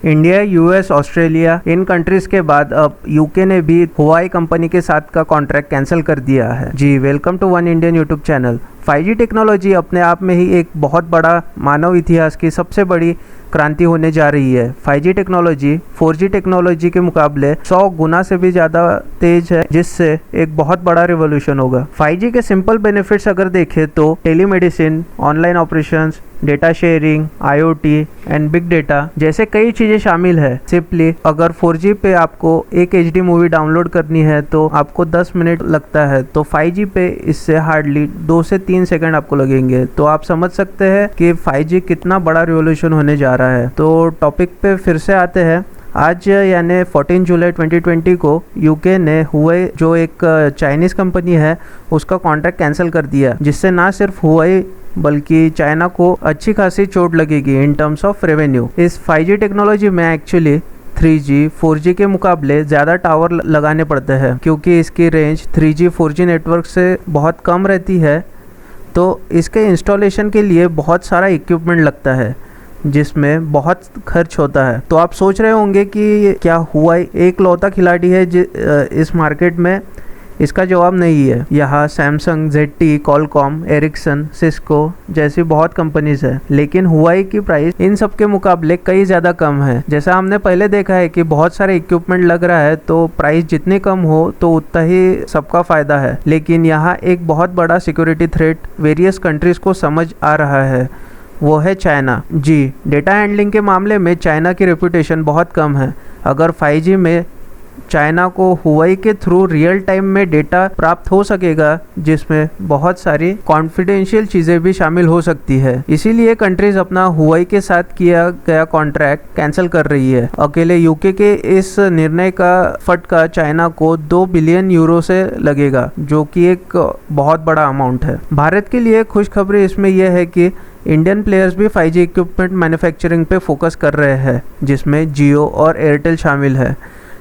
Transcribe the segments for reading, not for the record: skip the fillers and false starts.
India, US, Australia इन countries के बाद अब यूके ने भी हुआई कंपनी के साथ का कॉन्ट्रैक्ट कैंसिल कर दिया है। जी welcome to one Indian YouTube channel. 5G technology अपने आप में ही एक बहुत बड़ा मानव इतिहास की सबसे बड़ी क्रांति होने जा रही है। 5G टेक्नोलॉजी 4G टेक्नोलॉजी के मुकाबले 100 गुना से भी ज़्यादा तेज है, जिससे एक बहुत बड़ा रिवॉल्यूशन होगा। 5G के सिंपल बेनिफिट्स अगर देखें तो telemedicine, online operations, data sharing, IoT and big data जैसे कई चीज़ें शामिल है। सिंपली अगर 4G पे आपको एक HD मूवी डाउनलोड करनी है तो आपको 10 मिनट लगता है, तो 5G पे इससे हार्डली 2 से 3 सेकंड आपको लगेंगे। तो आप समझ सकते हैं कि 5G कितना बड़ा रिवॉल्यूशन होने जा रहा है। तो टॉपिक पे फिर से आते हैं। आज यानी 14 जुलाई 2020 को यूके ने हुआई, जो एक चाइनीज़ कंपनी है, उसका कॉन्ट्रैक्ट कैंसिल कर दिया, जिससे ना सिर्फ हुआई बल्कि चाइना को अच्छी खासी चोट लगेगी इन टर्म्स ऑफ रेवेन्यू। इस 5G टेक्नोलॉजी में एक्चुअली 3G 4G के मुकाबले ज़्यादा टावर लगाने पड़ते हैं, क्योंकि इसकी रेंज 3G 4G नेटवर्क से बहुत कम रहती है। तो इसके इंस्टॉलेशन के लिए बहुत सारा इक्विपमेंट लगता है, जिसमें बहुत खर्च होता है। तो आप सोच रहे होंगे कि क्या हुआई एक लौता खिलाड़ी है इस मार्केट में? इसका जवाब नहीं है। यहाँ Samsung, ZTE, Qualcomm, Ericsson, Cisco जैसी बहुत कंपनीज है, लेकिन हुआई की प्राइस इन सब के मुकाबले कई ज़्यादा कम है। जैसा हमने पहले देखा है कि बहुत सारे इक्विपमेंट लग रहा है, तो प्राइस जितनी कम हो तो उतना ही सबका फ़ायदा है। लेकिन यहाँ एक बहुत बड़ा सिक्योरिटी थ्रेट वेरियस कंट्रीज़ को समझ आ रहा है, वो है चाइना। जी, डेटा हैंडलिंग के मामले में चाइना की रेपुटेशन बहुत कम है। अगर 5G में चाइना को हुआई के थ्रू रियल टाइम में डेटा प्राप्त हो सकेगा, जिसमें बहुत सारी कॉन्फिडेंशियल चीज़ें भी शामिल हो सकती है। इसीलिए कंट्रीज अपना हुआई के साथ किया गया कॉन्ट्रैक्ट कैंसिल कर रही है। अकेले यूके के इस निर्णय का फटका चाइना को 2 बिलियन यूरो से लगेगा, जो कि एक बहुत बड़ा अमाउंट है। भारत के लिए खुशखबरी इसमें यह है कि इंडियन प्लेयर्स भी 5G इक्विपमेंट मैन्युफैक्चरिंग पे फोकस कर रहे हैं, जिसमें जियो और एयरटेल शामिल है।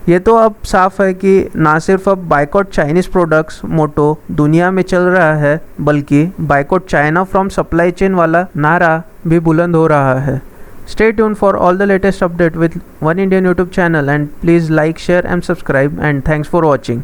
ये तो अब साफ है कि ना सिर्फ अब बाइकआउट चाइनीज़ प्रोडक्ट्स मोटो दुनिया में चल रहा है, बल्कि boycott China from supply chain वाला नारा भी बुलंद हो रहा है। Stay tune for all the latest update with one Indian YouTube channel, and please like, share and subscribe, and thanks for watching.